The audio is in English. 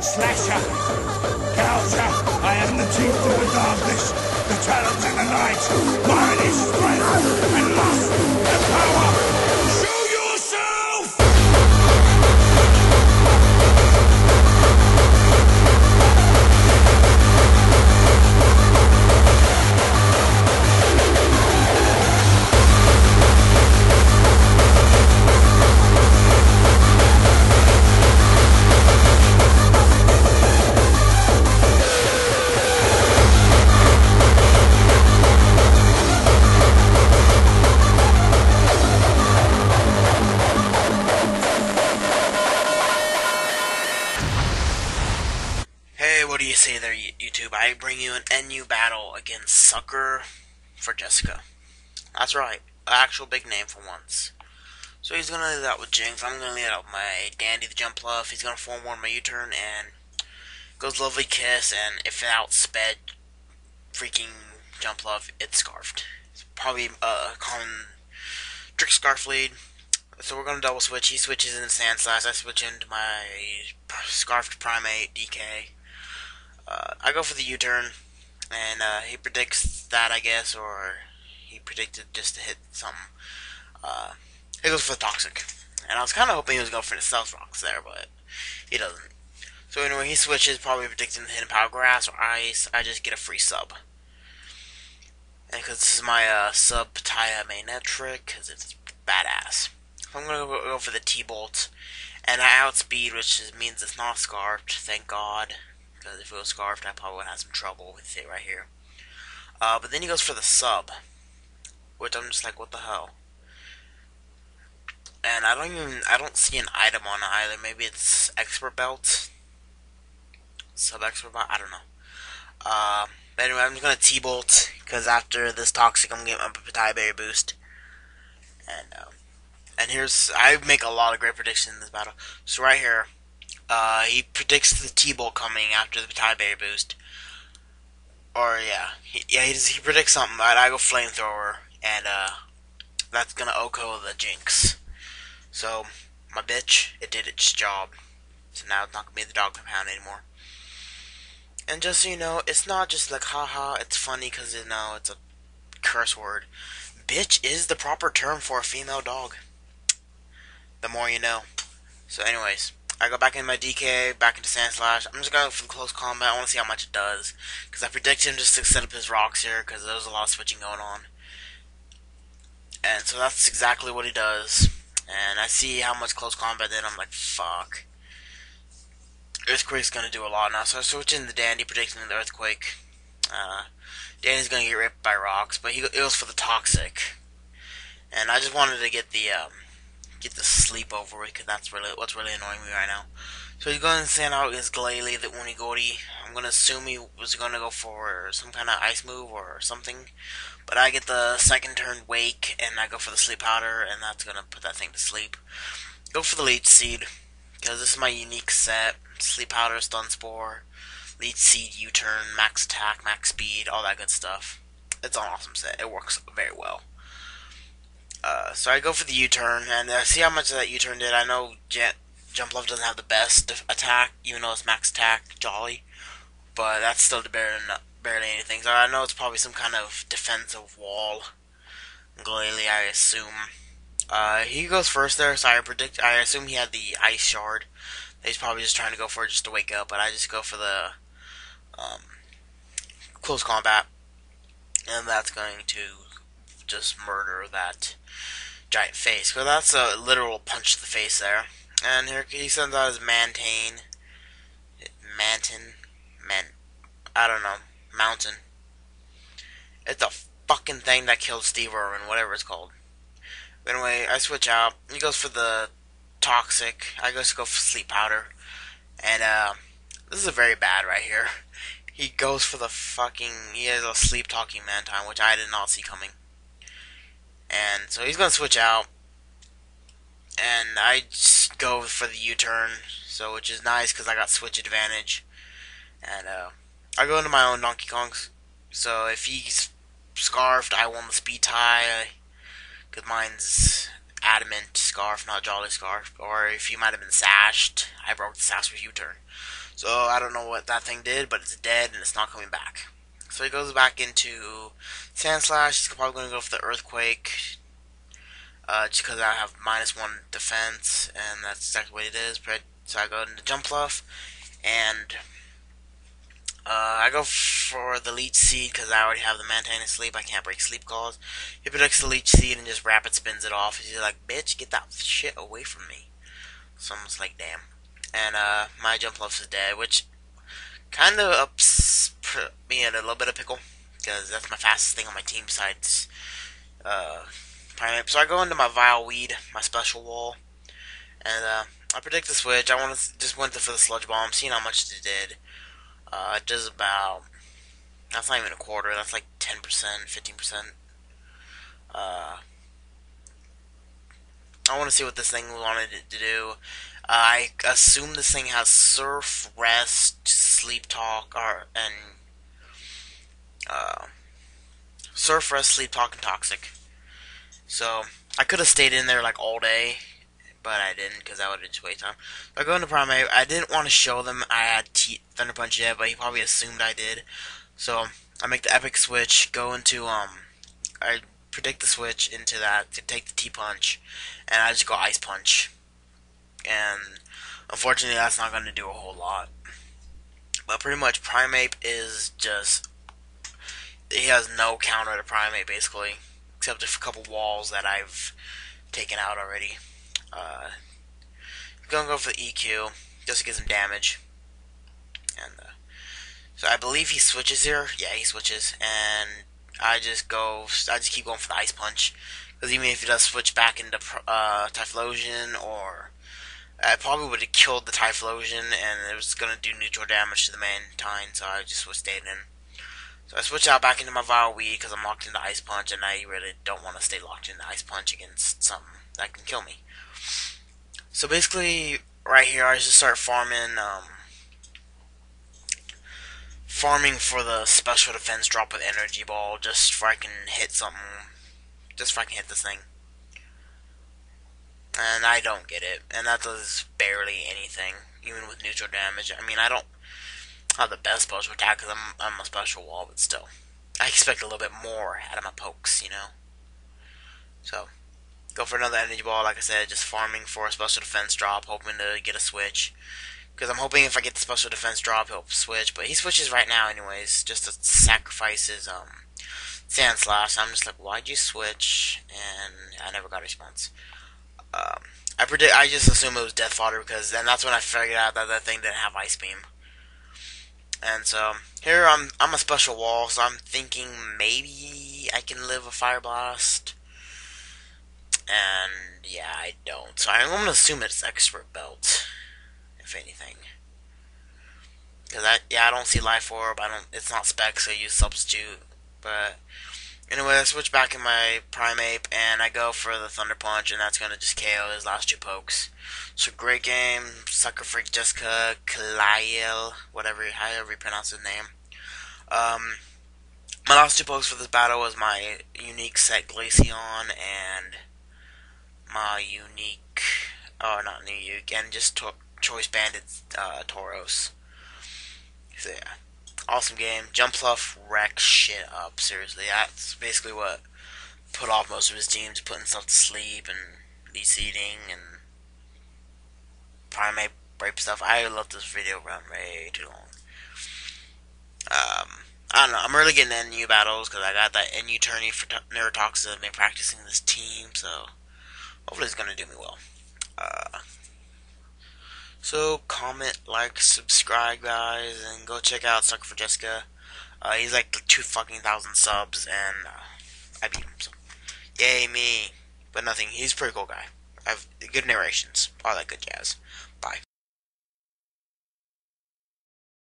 Slasher! Gouger! I am the chief of the darkness, the challenge in the night. Mine is strength and lust and power. Show yourself! What do you say there, YouTube? I bring you an NU battle against Sucker4Jessica. That's right, an actual big name for once. So he's gonna lead out with Jinx. I'm gonna lead out with my Dandy the Jump Love. He's gonna form one my U-turn and goes Lovely Kiss. And if it outsped freaking Jump Love, it's Scarfed. It's probably a common trick Scarf lead. So we're gonna double switch. He switches into Sand Slash. I switch into my Scarfed Primate DK. I go for the U-turn, and he predicts that, I guess, or he predicted just to hit something. He goes for the Toxic, and I was kind of hoping he was going for the Stealth Rocks there, but he doesn't. So anyway, he switches, probably predicting the hidden Power Grass or Ice. I just get a free sub. And because this is my sub Taya mainnet trick, because it's badass. So I'm going to go for the T-Bolt, and I outspeed, which means it's not Scarfed, thank God. Because if it was Scarfed, I probably would have some trouble with it right here. But then he goes for the sub, which I'm just like, what the hell? And I don't see an item on it either. Maybe it's Expert Belt, Sub Expert Belt. I don't know. But anyway, I'm just gonna T-Bolt because after this Toxic, I'm gonna get my Tie Berry boost. And here's I make a lot of great predictions in this battle. So right here. He predicts the T-Bolt coming after the Tie Berry boost. Or, he predicts something, but I go Flamethrower, and, that's gonna OHKO the Jinx. So, my bitch, it did its job. So now it's not gonna be the dog pound anymore. And just so you know, it's not just like, haha, it's funny because, you know, it's a curse word. Bitch is the proper term for a female dog. The more you know. So anyways. I go back in my DK, back into Sand Slash. I'm just going for the close combat. I want to see how much it does. Because I predict him just to set up his rocks here, because there's a lot of switching going on. And so that's exactly what he does. And I see how much close combat did. I'm like, fuck. Earthquake's going to do a lot now. So I switch in the Dandy, predicting the Earthquake. Dandy's going to get ripped by rocks, but it goes for the Toxic. And I just wanted to get the sleep over with, because that's what's really annoying me right now. So he's going to send out his Glalie, the Unigori. I'm going to assume he was going to go for some kind of ice move or something. But I get the second turn Wake, and I go for the Sleep Powder, and that's going to put that thing to sleep. Go for the Leech Seed, because this is my unique set. Sleep Powder, Stun Spore, Leech Seed, U-Turn, Max Attack, Max Speed, all that good stuff. It's an awesome set. It works very well. So I go for the U-turn, and I see how much of that U-turn did. I know Jump Love doesn't have the best attack, even though it's max attack, jolly. But that's still barely anything. So I know it's probably some kind of defensive wall. Glalie, I assume. He goes first there, so I assume he had the Ice Shard. He's probably just trying to go for it just to wake up, but I just go for the close combat. And that's going to just murder that giant face, because that's a literal punch to the face there. And here he sends out his Mountain. It's a fucking thing that killed Steve Irwin, whatever it's called. But anyway, I switch out. He goes for the Toxic. I go for Sleep Powder. And this is very bad right here. He goes for the he has a Sleep Talking Mantine, which I did not see coming. And so he's going to switch out. And I just go for the U-turn, so which is nice because I got switch advantage. And I go into my own Donkey Kongs. So if he's Scarfed, I won the Speed Tie. Because mine's adamant scarf, not jolly scarf, or if you might have been sashed, I broke the sash with U-turn. So I don't know what that thing did, but it's dead and it's not coming back. So he goes back into Sand Slash. He's probably going to go for the Earthquake, just because I have -1 defense, and that's exactly what it is. So I go into Jump Fluff, and I go for the Leech Seed because I already have the Mantine Sleep. I can't break Sleep Calls. He predicts the Leech Seed and just rapid spins it off. He's like, bitch, get that shit away from me. So I'm just like, damn. And my Jump Fluff is dead, which kind of ups me in a little bit of pickle because that's my fastest thing on my team besides Primate. So I go into my Vile Weed, my special wall, and I predict the switch. I just went for the Sludge Bomb, seeing how much it did. It does about, that's not even a quarter, that's like 10%, 15%. I want to see what this thing wanted it to do. I assume this thing has Surf, Rest, Sleep Talk, and Surf, Rest, Sleep Talk, and Toxic. So I could have stayed in there like all day, but I didn't because that would have just wasted time. So I go into Primate. I didn't want to show them I had Thunder Punch yet, but he probably assumed I did. So I make the epic switch, go into I predict the switch into that to take the T-Punch, and I just go Ice Punch. And unfortunately that's not going to do a whole lot. But pretty much Primate is just, he has no counter to Primate basically, except a couple walls that I've taken out already. Gonna go for the EQ just to get some damage, and so I believe he switches here. Yeah, he switches, and I just keep going for the Ice Punch because even if he does switch back into Typhlosion, or I probably would have killed the Typhlosion, and it was gonna do neutral damage to the Mantine, so I just stayed in. So I switch out back into my Vile Weed because I'm locked into Ice Punch, and I really don't want to stay locked into Ice Punch against something that can kill me. So basically, right here, I just start farming for the special defense drop with Energy Ball, just so I can hit something, just so I can hit this thing. And I don't get it, and that does barely anything, even with neutral damage. I mean, I don't have the best special attack because I'm a special wall, but still, I expect a little bit more out of my pokes, you know. So go for another Energy Ball, like I said, just farming for a special defense drop, hoping to get a switch. Because I'm hoping if I get the special defense drop, he'll switch. But he switches right now anyways, just to sacrifice his Sand Slash. I'm just like, why'd you switch? And I never got a response. I just assumed it was Death Fodder, because then that's when I figured out that that thing didn't have Ice Beam. And so here I'm a special wall, so I'm thinking maybe I can live a Fire Blast. And yeah, I don't. So I'm going to assume it's Expert Belt, if anything. Because I don't see Life Orb. It's not Spec, so I use Substitute. But anyway, I switch back in my Primate, and I go for the Thunder Punch, and that's going to just KO his last two pokes. So great game, Sucker4Jessica, Kyle, however you pronounce his name. My last two pokes for this battle was my unique set Glaceon and my unique, not unique, and just Choice Banded Tauros. So yeah, awesome game. Jump Fluff wrecks shit up, seriously. That's basically what put off most of his teams, putting stuff to sleep and de-seeding and Primate break stuff. I let this video run way too long. I don't know, I'm really getting into NU battles because I got that NU tourney for Neurotoxin. I've been practicing this team, so hopefully it's going to do me well. So comment, like, subscribe, guys, and go check out Sucker4Jessica. He's like 2,000 subs, and I beat him. So yay me! But nothing. He's a pretty cool guy. I have good narrations, all that good jazz.